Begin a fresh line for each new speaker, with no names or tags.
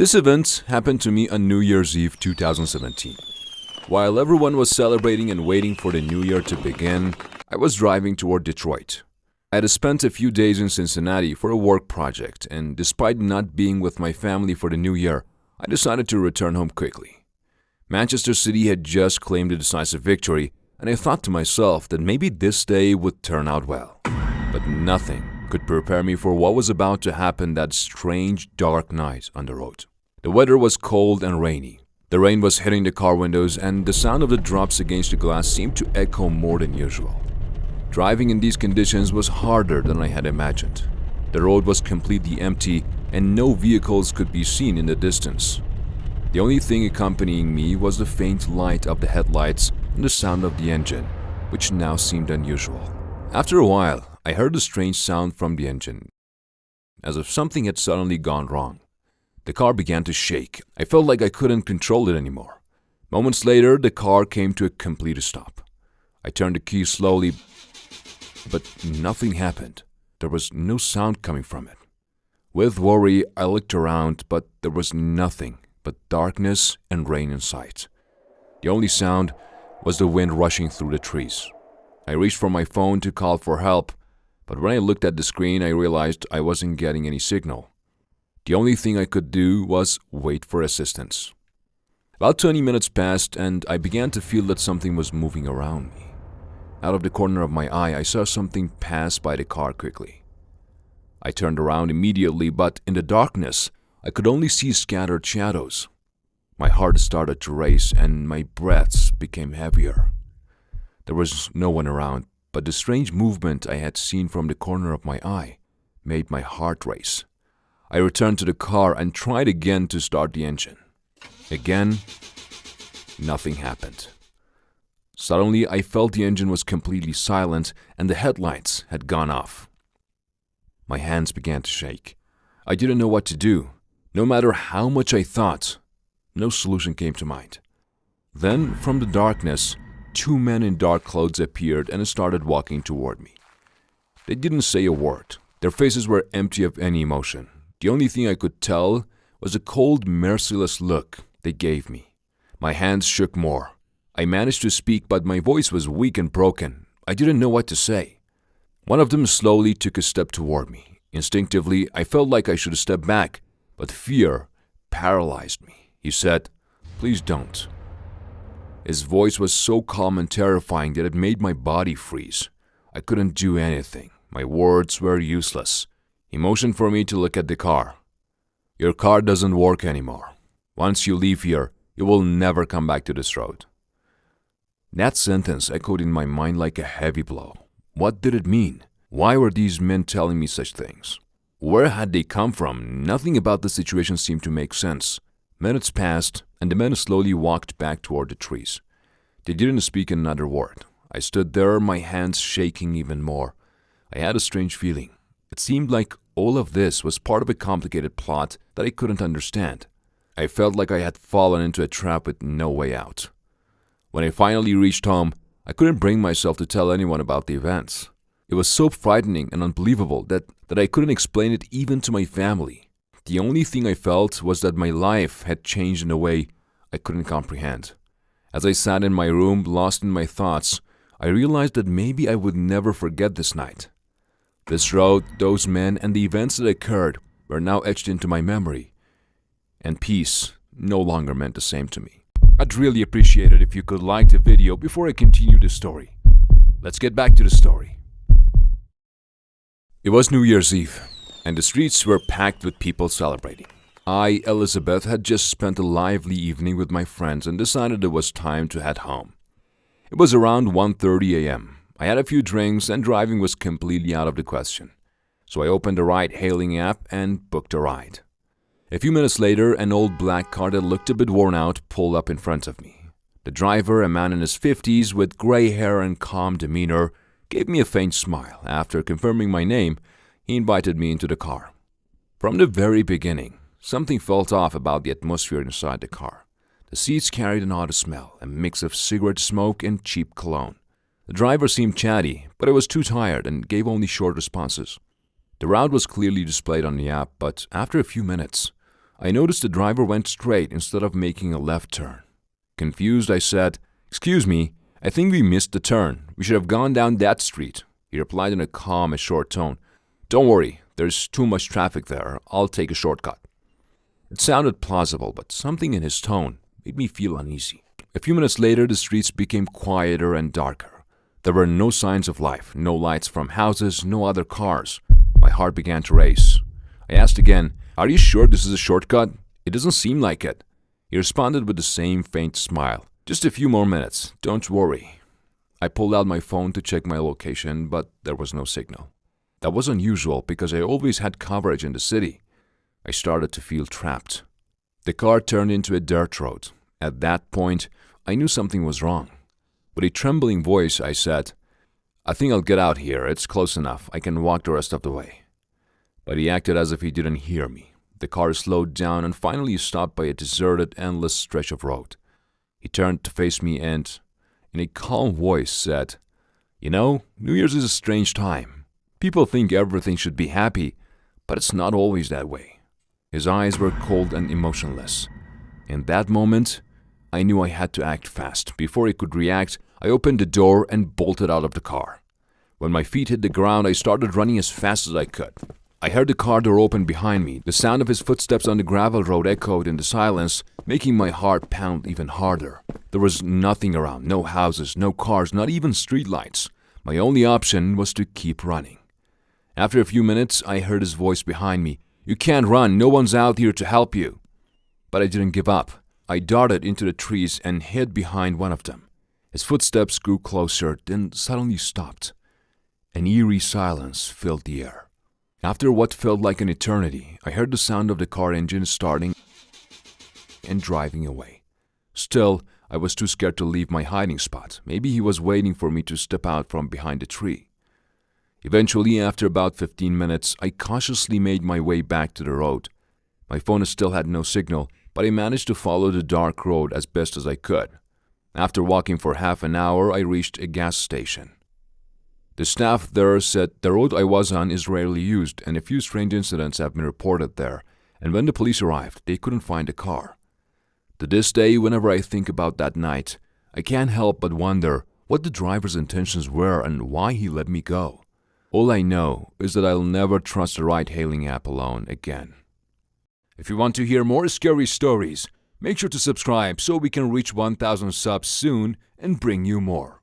This event happened to me on New Year's Eve 2017. While everyone was celebrating and waiting for the new year to begin, I was driving toward Detroit. I had spent a few days in Cincinnati for a work project, and despite not being with my family for the new year, I decided to return home quickly. Manchester City had just claimed a decisive victory, and I thought to myself that maybe this day would turn out well. But nothing could prepare me for what was about to happen that strange, dark night on the road. The weather was cold and rainy. The rain was hitting the car windows, and the sound of the drops against the glass seemed to echo more than usual. Driving in these conditions was harder than I had imagined. The road was completely empty, and no vehicles could be seen in the distance. The only thing accompanying me was the faint light of the headlights and the sound of the engine, which now seemed unusual. After a while, I heard a strange sound from the engine, as if something had suddenly gone wrong. The car began to shake. I felt like I couldn't control it anymore. Moments later, the car came to a complete stop. I turned the key slowly, but nothing happened. There was no sound coming from it. With worry, I looked around, but there was nothing but darkness and rain in sight. The only sound was the wind rushing through the trees. I reached for my phone to call for help, but when I looked at the screen, I realized I wasn't getting any signal. The only thing I could do was wait for assistance. About 20 minutes passed, and I began to feel that something was moving around me. Out of the corner of my eye, I saw something pass by the car quickly. I turned around immediately, but in the darkness, I could only see scattered shadows. My heart started to race, and my breaths became heavier. There was no one around, but the strange movement I had seen from the corner of my eye made my heart race. I returned to the car and tried again to start the engine. Again, nothing happened. Suddenly, I felt the engine was completely silent and the headlights had gone off. My hands began to shake. I didn't know what to do. No matter how much I thought, no solution came to mind. Then, from the darkness, two men in dark clothes appeared and started walking toward me. They didn't say a word. Their faces were empty of any emotion. The only thing I could tell was the cold, merciless look they gave me. My hands shook more. I managed to speak, but my voice was weak and broken. I didn't know what to say. One of them slowly took a step toward me. Instinctively, I felt like I should step back, but fear paralyzed me. He said, "Please don't." His voice was so calm and terrifying that it made my body freeze. I couldn't do anything. My words were useless. He motioned for me to look at the car. "Your car doesn't work anymore. Once you leave here, you will never come back to this road." That sentence echoed in my mind like a heavy blow. What did it mean? Why were these men telling me such things? Where had they come from? Nothing about the situation seemed to make sense. Minutes passed, and the men slowly walked back toward the trees. They didn't speak another word. I stood there, my hands shaking even more. I had a strange feeling. It seemed like all of this was part of a complicated plot that I couldn't understand. I felt like I had fallen into a trap with no way out. When I finally reached home, I couldn't bring myself to tell anyone about the events. It was so frightening and unbelievable that I couldn't explain it even to my family. The only thing I felt was that my life had changed in a way I couldn't comprehend. As I sat in my room, lost in my thoughts, I realized that maybe I would never forget this night. This road, those men, and the events that occurred were now etched into my memory, and peace no longer meant the same to me. I'd really appreciate it if you could like the video before I continue the story. Let's get back to the story. It was New Year's Eve, and the streets were packed with people celebrating. I, Elizabeth, had just spent a lively evening with my friends and decided it was time to head home. It was around 1:30 a.m. I had a few drinks and driving was completely out of the question. So I opened the ride-hailing app and booked a ride. A few minutes later, an old black car that looked a bit worn out pulled up in front of me. The driver, a man in his 50s with gray hair and calm demeanor, gave me a faint smile. After confirming my name, he invited me into the car. From the very beginning, something felt off about the atmosphere inside the car. The seats carried an odd smell, a mix of cigarette smoke and cheap cologne. The driver seemed chatty, but I was too tired and gave only short responses. The route was clearly displayed on the app, but after a few minutes, I noticed the driver went straight instead of making a left turn. Confused, I said, "Excuse me, I think we missed the turn. We should have gone down that street." He replied in a calm and short tone, "Don't worry, there's too much traffic there. I'll take a shortcut." It sounded plausible, but something in his tone made me feel uneasy. A few minutes later, the streets became quieter and darker. There were no signs of life, no lights from houses, no other cars. My heart began to race. I asked again, "Are you sure this is a shortcut? It doesn't seem like it." He responded with the same faint smile. "Just a few more minutes, don't worry." I pulled out my phone to check my location, but there was no signal. That was unusual because I always had coverage in the city. I started to feel trapped. The car turned into a dirt road. At that point, I knew something was wrong. With a trembling voice, I said, "I think I'll get out here. It's close enough. I can walk the rest of the way." But he acted as if he didn't hear me. The car slowed down and finally stopped by a deserted, endless stretch of road. He turned to face me and, in a calm voice, said, "You know, New Year's is a strange time. People think everything should be happy, but it's not always that way." His eyes were cold and emotionless. In that moment, I knew I had to act fast. Before he could react, I opened the door and bolted out of the car. When my feet hit the ground, I started running as fast as I could. I heard the car door open behind me. The sound of his footsteps on the gravel road echoed in the silence, making my heart pound even harder. There was nothing around, no houses, no cars, not even streetlights. My only option was to keep running. After a few minutes, I heard his voice behind me. "You can't run, no one's out here to help you." But I didn't give up. I darted into the trees and hid behind one of them. His footsteps grew closer, then suddenly stopped. An eerie silence filled the air. After what felt like an eternity, I heard the sound of the car engine starting and driving away. Still, I was too scared to leave my hiding spot. Maybe he was waiting for me to step out from behind the tree. Eventually, after about 15 minutes, I cautiously made my way back to the road. My phone still had no signal, but I managed to follow the dark road as best as I could. After walking for half an hour, I reached a gas station. The staff there said the road I was on is rarely used and a few strange incidents have been reported there, and when the police arrived, they couldn't find a car. To this day, whenever I think about that night, I can't help but wonder what the driver's intentions were and why he let me go. All I know is that I'll never trust a ride-hailing app alone again. If you want to hear more scary stories, make sure to subscribe so we can reach 1,000 subs soon and bring you more.